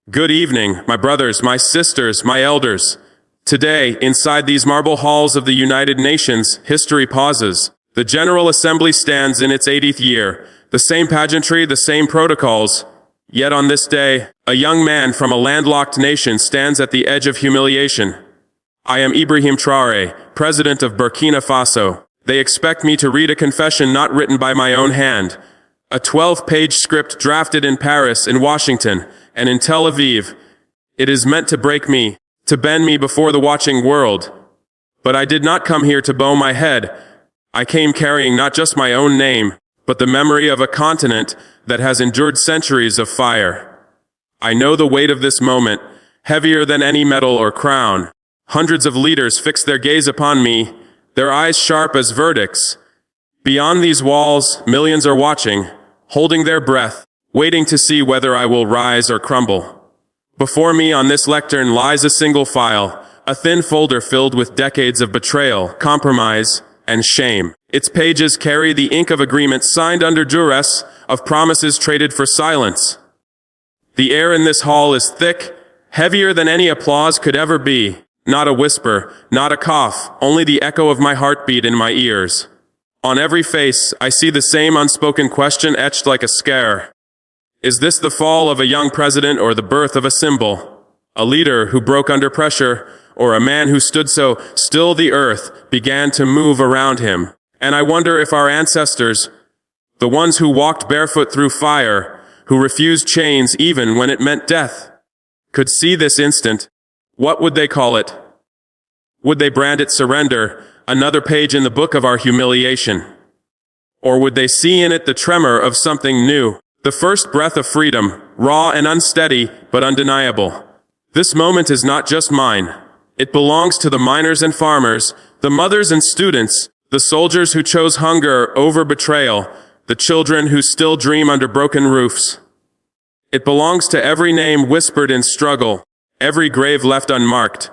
Good evening, my brothers, my sisters, my elders. Today, inside these marble halls of the United Nations, history pauses. The General Assembly stands in its 80th year. The same pageantry, the same protocols. Yet on this day, a young man from a landlocked nation stands at the edge of humiliation. I am Ibrahim Traoré, president of Burkina Faso. They expect me to read a confession not written by my own hand. A 12-page script drafted in Paris, in Washington, and in Tel Aviv. It is meant to break me, to bend me before the watching world. But I did not come here to bow my head. I came carrying not just my own name, but the memory of a continent that has endured centuries of fire. I know the weight of this moment, heavier than any medal or crown. Hundreds of leaders fix their gaze upon me, their eyes sharp as verdicts. Beyond these walls, millions are watching, holding their breath, waiting to see whether I will rise or crumble. Before me on this lectern lies a single file, a thin folder filled with decades of betrayal, compromise, and shame. Its pages carry the ink of agreements signed under duress, of promises traded for silence. The air in this hall is thick, heavier than any applause could ever be. Not a whisper, not a cough, only the echo of my heartbeat in my ears. On every face, I see the same unspoken question etched like a scare. Is this the fall of a young president or the birth of a symbol? A leader who broke under pressure, or a man who stood so still the earth began to move around him? And I wonder if our ancestors, the ones who walked barefoot through fire, who refused chains even when it meant death, could see this instant. What would they call it? Would they brand it surrender, another page in the book of our humiliation? Or would they see in it the tremor of something new? The first breath of freedom, raw and unsteady, but undeniable. This moment is not just mine. It belongs to the miners and farmers, the mothers and students, the soldiers who chose hunger over betrayal, the children who still dream under broken roofs. It belongs to every name whispered in struggle, every grave left unmarked.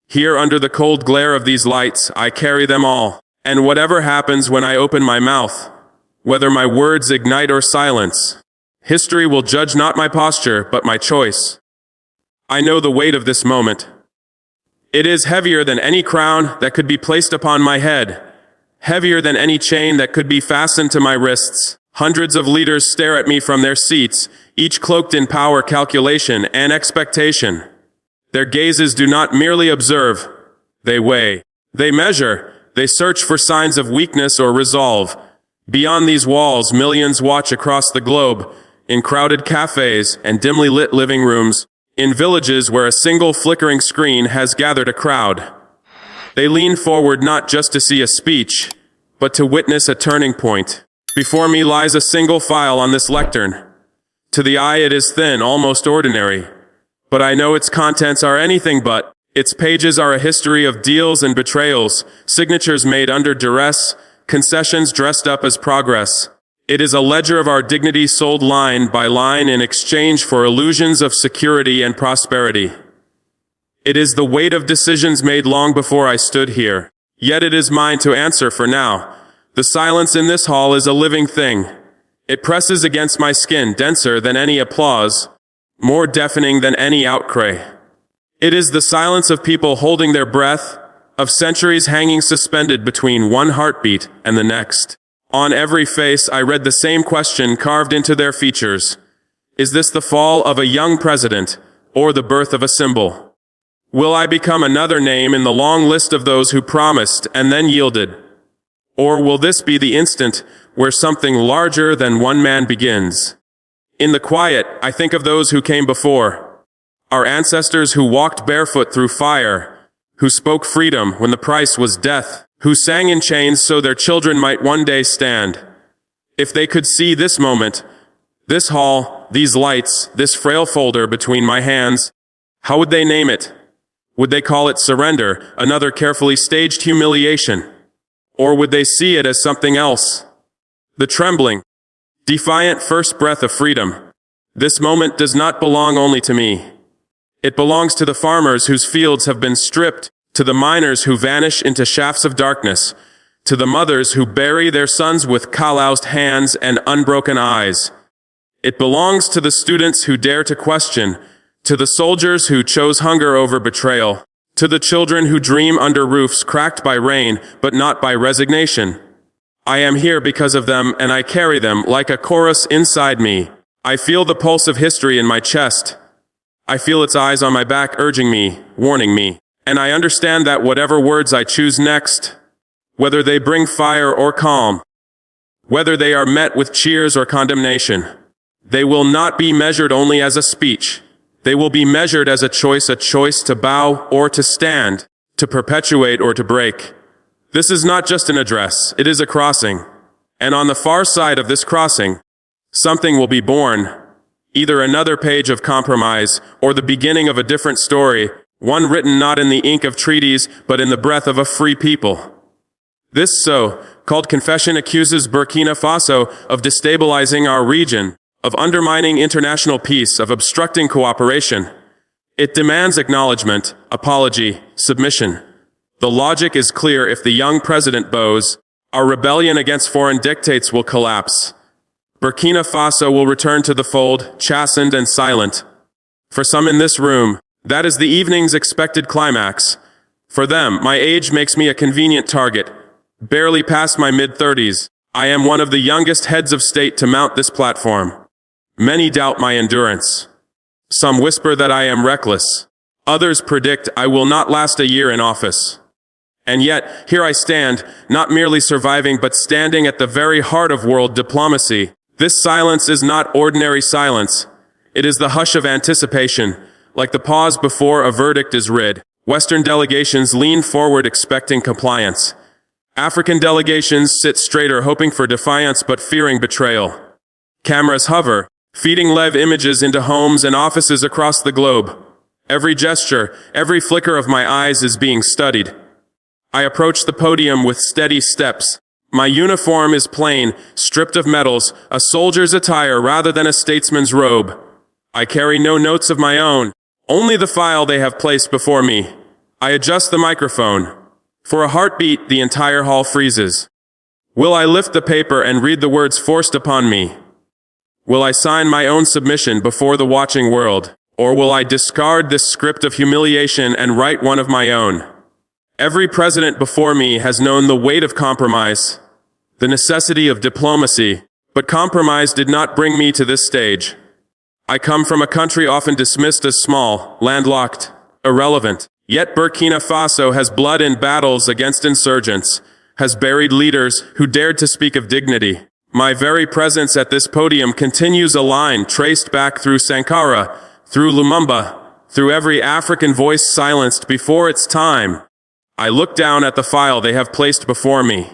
Here under the cold glare of these lights, I carry them all. And whatever happens when I open my mouth, whether my words ignite or silence, history will judge not my posture, but my choice. I know the weight of this moment. It is heavier than any crown that could be placed upon my head, heavier than any chain that could be fastened to my wrists. Hundreds of leaders stare at me from their seats, each cloaked in power, calculation, and expectation. Their gazes do not merely observe, they weigh, they measure, they search for signs of weakness or resolve. Beyond these walls, millions watch across the globe, in crowded cafes and dimly lit living rooms, in villages where a single flickering screen has gathered a crowd. They lean forward not just to see a speech, but to witness a turning point. Before me lies a single file on this lectern. To the eye it is thin, almost ordinary. But I know its contents are anything but. Its pages are a history of deals and betrayals, signatures made under duress, concessions dressed up as progress. It is a ledger of our dignity sold line by line in exchange for illusions of security and prosperity. It is the weight of decisions made long before I stood here. Yet it is mine to answer for now. The silence in this hall is a living thing. It presses against my skin, denser than any applause, more deafening than any outcry. It is the silence of people holding their breath, of centuries hanging suspended between one heartbeat and the next. On every face I read the same question carved into their features. Is this the fall of a young president, or the birth of a symbol? Will I become another name in the long list of those who promised and then yielded? Or will this be the instant where something larger than one man begins? In the quiet, I think of those who came before. Our ancestors who walked barefoot through fire, who spoke freedom when the price was death, who sang in chains so their children might one day stand. If they could see this moment, this hall, these lights, this frail folder between my hands, how would they name it? Would they call it surrender, another carefully staged humiliation? Or would they see it as something else? The trembling, defiant first breath of freedom. This moment does not belong only to me. It belongs to the farmers whose fields have been stripped, to the miners who vanish into shafts of darkness, to the mothers who bury their sons with calloused hands and unbroken eyes. It belongs to the students who dare to question, To the soldiers who chose hunger over betrayal. To the children who dream under roofs cracked by rain, but not by resignation. I am here because of them, and I carry them like a chorus inside me. I feel the pulse of history in my chest. I feel its eyes on my back urging me, warning me. And I understand that whatever words I choose next, whether they bring fire or calm, whether they are met with cheers or condemnation, they will not be measured only as a speech. They will be measured as a choice to bow or to stand, to perpetuate or to break. This is not just an address, it is a crossing. And on the far side of this crossing, something will be born, either another page of compromise or the beginning of a different story, one written not in the ink of treaties, but in the breath of a free people. This so-called confession accuses Burkina Faso of destabilizing our region, of undermining international peace, of obstructing cooperation. It demands acknowledgement, apology, submission. The logic is clear. If the young president bows, our rebellion against foreign dictates will collapse. Burkina Faso will return to the fold, chastened and silent. For some in this room, that is the evening's expected climax. For them, my age makes me a convenient target. Barely past my mid-30s, I am one of the youngest heads of state to mount this platform. Many doubt my endurance. Some whisper that I am reckless. Others predict I will not last a year in office. And yet, here I stand, not merely surviving but standing at the very heart of world diplomacy. This silence is not ordinary silence. It is the hush of anticipation. Like the pause before a verdict is read, Western delegations lean forward expecting compliance. African delegations sit straighter hoping for defiance but fearing betrayal. Cameras hover, feeding live images into homes and offices across the globe. Every gesture, every flicker of my eyes is being studied. I approach the podium with steady steps. My uniform is plain, stripped of medals, a soldier's attire rather than a statesman's robe. I carry no notes of my own, only the file they have placed before me. I adjust the microphone. For a heartbeat, the entire hall freezes. Will I lift the paper and read the words forced upon me? Will I sign my own submission before the watching world? Or will I discard this script of humiliation and write one of my own? Every president before me has known the weight of compromise, the necessity of diplomacy, but compromise did not bring me to this stage. I come from a country often dismissed as small, landlocked, irrelevant. Yet Burkina Faso has blood in battles against insurgents, has buried leaders who dared to speak of dignity. My very presence at this podium continues a line traced back through Sankara, through Lumumba, through every African voice silenced before its time. I look down at the file they have placed before me.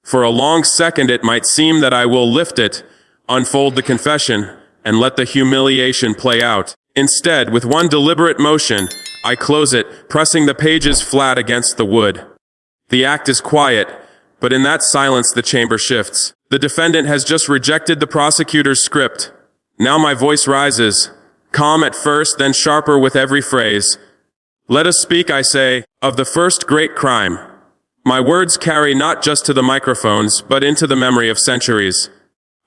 For a long second it might seem that I will lift it, unfold the confession, and let the humiliation play out. Instead, with one deliberate motion, I close it, pressing the pages flat against the wood. The act is quiet, but in that silence the chamber shifts. The defendant has just rejected the prosecutor's script. Now my voice rises, calm at first, then sharper with every phrase. Let us speak, I say, of the first great crime. My words carry not just to the microphones, but into the memory of centuries.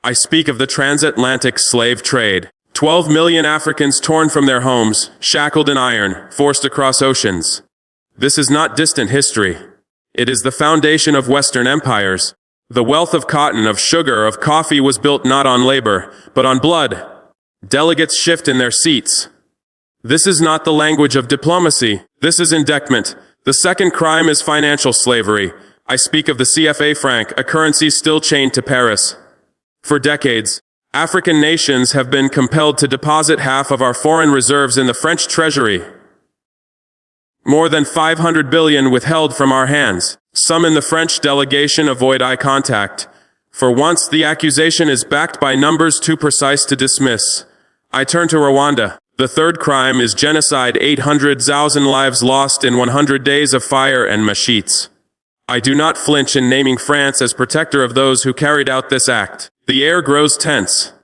I speak of the transatlantic slave trade. 12 million Africans torn from their homes, shackled in iron, forced across oceans. This is not distant history. It is the foundation of Western empires. The wealth of cotton, of sugar, of coffee was built not on labor, but on blood. Delegates shift in their seats. This is not the language of diplomacy. This is indictment. The second crime is financial slavery. I speak of the CFA franc, a currency still chained to Paris. For decades, African nations have been compelled to deposit half of our foreign reserves in the French treasury. More than 500 billion withheld from our hands. Some in the French delegation avoid eye contact. For once, the accusation is backed by numbers too precise to dismiss. I turn to Rwanda. The third crime is genocide, 800,000 lives lost in 100 days of fire and machetes. I do not flinch in naming France as protector of those who carried out this act. The air grows tense.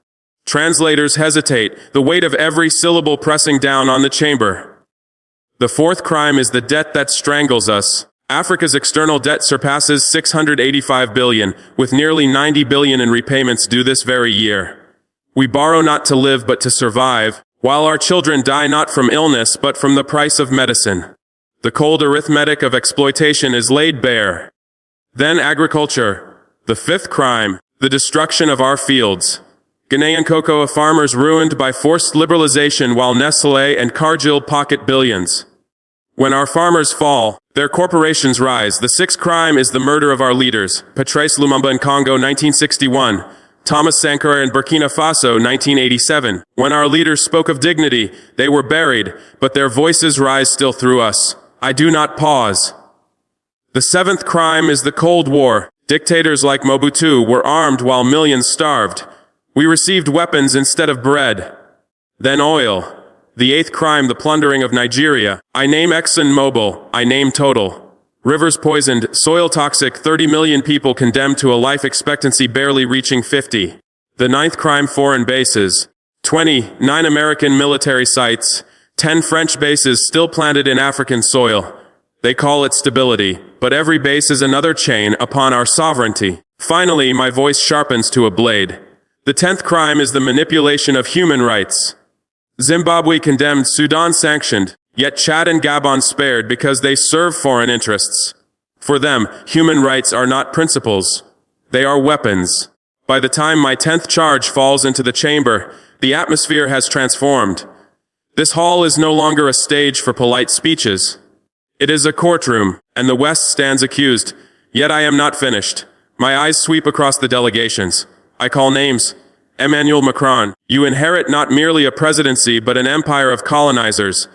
Translators hesitate, the weight of every syllable pressing down on the chamber. The fourth crime is the debt that strangles us. Africa's external debt surpasses 685 billion, with nearly 90 billion in repayments due this very year. We borrow not to live but to survive. while our children die not from illness but from the price of medicine. The cold arithmetic of exploitation is laid bare. Then agriculture, the fifth crime, the destruction of our fields. Ghanaian cocoa farmers ruined by forced liberalization while Nestlé and Cargill pocket billions. When our farmers fall, their corporations rise. The sixth crime is the murder of our leaders. Patrice Lumumba in Congo, 1961. Thomas Sankara in Burkina Faso, 1987. When our leaders spoke of dignity, they were buried, but their voices rise still through us. I do not pause. The seventh crime is the Cold War. Dictators like Mobutu were armed while millions starved. We received weapons instead of bread. Then oil. The eighth crime, the plundering of Nigeria. I name ExxonMobil. I name Total. Rivers poisoned, soil toxic, 30 million people condemned to a life expectancy barely reaching 50. The ninth crime, foreign bases. 29 American military sites, 10 French bases still planted in African soil. They call it stability, but every base is another chain upon our sovereignty. Finally, my voice sharpens to a blade. The 10th crime is the manipulation of human rights. Zimbabwe condemned, Sudan sanctioned, yet Chad and Gabon spared because they serve foreign interests. For them, human rights are not principles. They are weapons. By the time my 10th charge falls into the chamber, the atmosphere has transformed. This hall is no longer a stage for polite speeches. It is a courtroom, and the West stands accused. Yet I am not finished. My eyes sweep across the delegations. I call names. Emmanuel Macron, you inherit not merely a presidency but an empire of colonizers.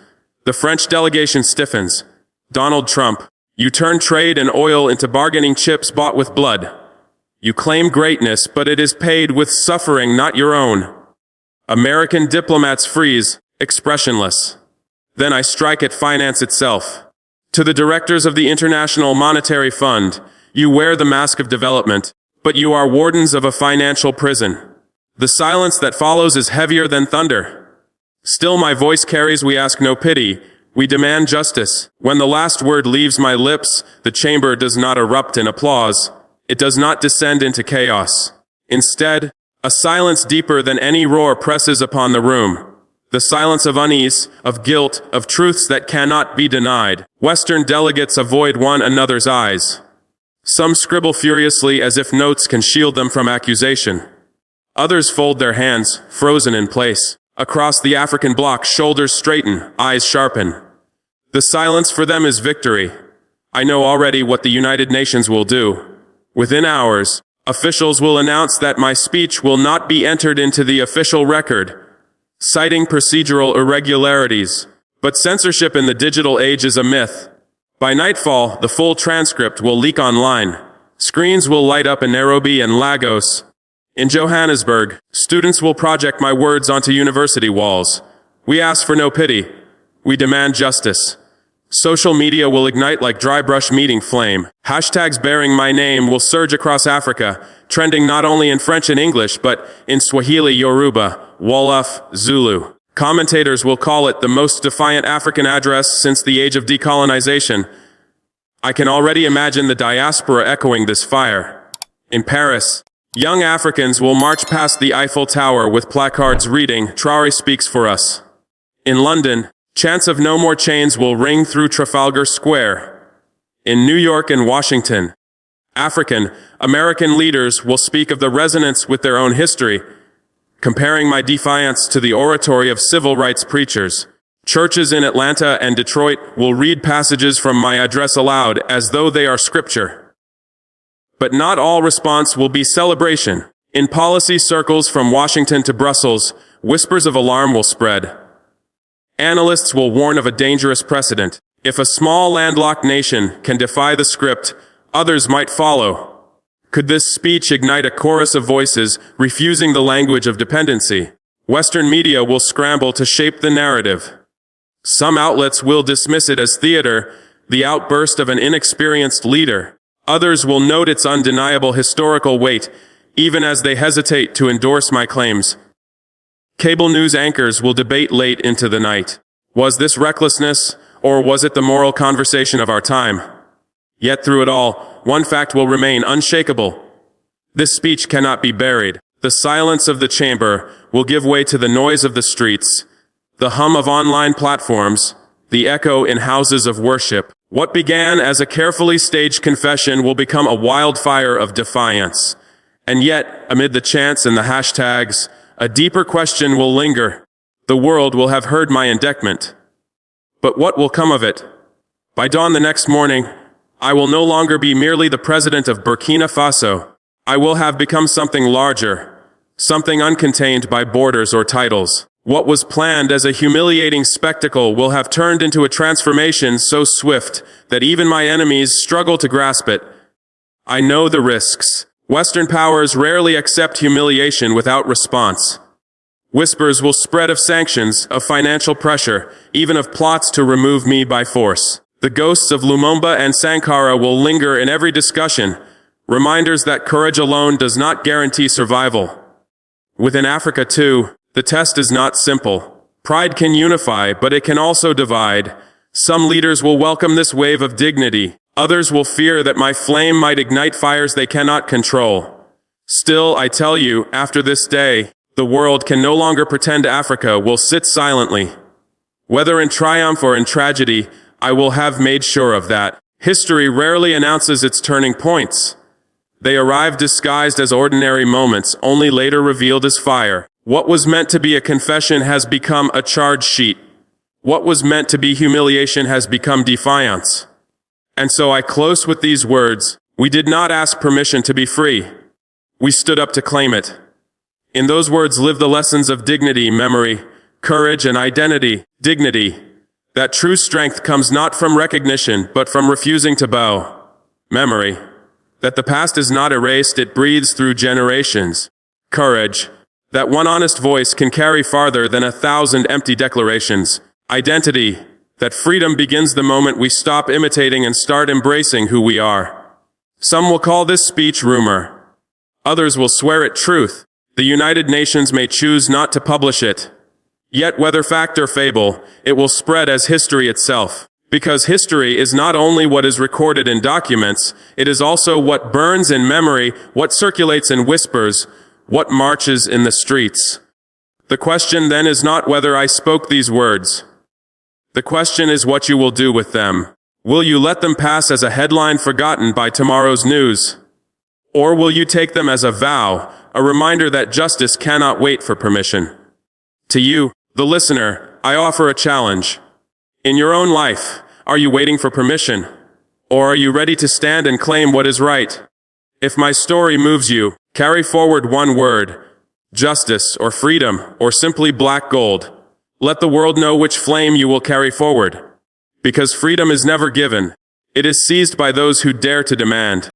The French delegation stiffens. Donald Trump, you turn trade and oil into bargaining chips bought with blood. You claim greatness, but it is paid with suffering not your own. American diplomats freeze, expressionless. Then I strike at finance itself. To the directors of the International Monetary Fund, you wear the mask of development, but you are wardens of a financial prison. The silence that follows is heavier than thunder. Still my voice carries, we ask no pity, we demand justice. When the last word leaves my lips, the chamber does not erupt in applause. It does not descend into chaos. Instead, a silence deeper than any roar presses upon the room. The silence of unease, of guilt, of truths that cannot be denied. Western delegates avoid one another's eyes. Some scribble furiously as if notes can shield them from accusation. Others fold their hands, frozen in place. Across the African bloc, shoulders straighten, eyes sharpen. The silence for them is victory. I know already what the United Nations will do. Within hours, officials will announce that my speech will not be entered into the official record, citing procedural irregularities. But censorship in the digital age is a myth. By nightfall, the full transcript will leak online. Screens will light up in Nairobi and Lagos. In Johannesburg, students will project my words onto university walls. We ask for no pity. We demand justice. Social media will ignite like dry brush meeting flame. Hashtags bearing my name will surge across Africa, trending not only in French and English, but in Swahili, Yoruba, Wolof, Zulu. Commentators will call it the most defiant African address since the age of decolonization. I can already imagine the diaspora echoing this fire. In Paris, young Africans will march past the Eiffel Tower with placards reading, Traore speaks for us. In London, chants of no more chains will ring through Trafalgar Square. In New York and Washington, African American leaders will speak of the resonance with their own history, comparing my defiance to the oratory of civil rights preachers. Churches in Atlanta and Detroit will read passages from my address aloud as though they are scripture. But not all response will be celebration. In policy circles from Washington to Brussels, whispers of alarm will spread. Analysts will warn of a dangerous precedent. If a small landlocked nation can defy the script, others might follow. Could this speech ignite a chorus of voices refusing the language of dependency? Western media will scramble to shape the narrative. Some outlets will dismiss it as theater, the outburst of an inexperienced leader. Others will note its undeniable historical weight, even as they hesitate to endorse my claims. Cable news anchors will debate late into the night. Was this recklessness, or was it the moral conversation of our time? Yet through it all, one fact will remain unshakable. This speech cannot be buried. The silence of the chamber will give way to the noise of the streets. the hum of online platforms, the echo in houses of worship. What began as a carefully staged confession will become a wildfire of defiance. And yet, amid the chants and the hashtags, a deeper question will linger. The world will have heard my indictment. But what will come of it? By dawn the next morning, I will no longer be merely the president of Burkina Faso. I will have become something larger, something uncontained by borders or titles. What was planned as a humiliating spectacle will have turned into a transformation so swift that even my enemies struggle to grasp it. I know the risks. Western powers rarely accept humiliation without response. Whispers will spread of sanctions, of financial pressure, even of plots to remove me by force. The ghosts of Lumumba and Sankara will linger in every discussion, reminders that courage alone does not guarantee survival. Within Africa, too, the test is not simple. Pride can unify, but it can also divide. Some leaders will welcome this wave of dignity. Others will fear that my flame might ignite fires they cannot control. Still, I tell you, after this day, the world can no longer pretend Africa will sit silently. Whether in triumph or in tragedy, I will have made sure of that. History rarely announces its turning points. They arrive disguised as ordinary moments, only later revealed as fire. What was meant to be a confession has become a charge sheet. What was meant to be humiliation has become defiance. And so I close with these words. We did not ask permission to be free. We stood up to claim it. In those words live the lessons of dignity, memory, courage, and identity. Dignity. That true strength comes not from recognition, but from refusing to bow. Memory. That the past is not erased, it breathes through generations. Courage. That one honest voice can carry farther than 1,000 empty declarations. Identity. That freedom begins the moment we stop imitating and start embracing who we are. Some will call this speech rumor. Others will swear it truth. The United Nations may choose not to publish it. Yet whether fact or fable, it will spread as history itself. Because history is not only what is recorded in documents, it is also what burns in memory, what circulates in whispers, what marches in the streets. The question then is not whether I spoke these words. The question is what you will do with them. Will you let them pass as a headline forgotten by tomorrow's news? Or will you take them as a vow, a reminder that justice cannot wait for permission? To you, the listener, I offer a challenge. In your own life, are you waiting for permission? Or are you ready to stand and claim what is right? If my story moves you, carry forward one word, justice or freedom or simply black gold. Let the world know which flame you will carry forward. Because freedom is never given. It is seized by those who dare to demand.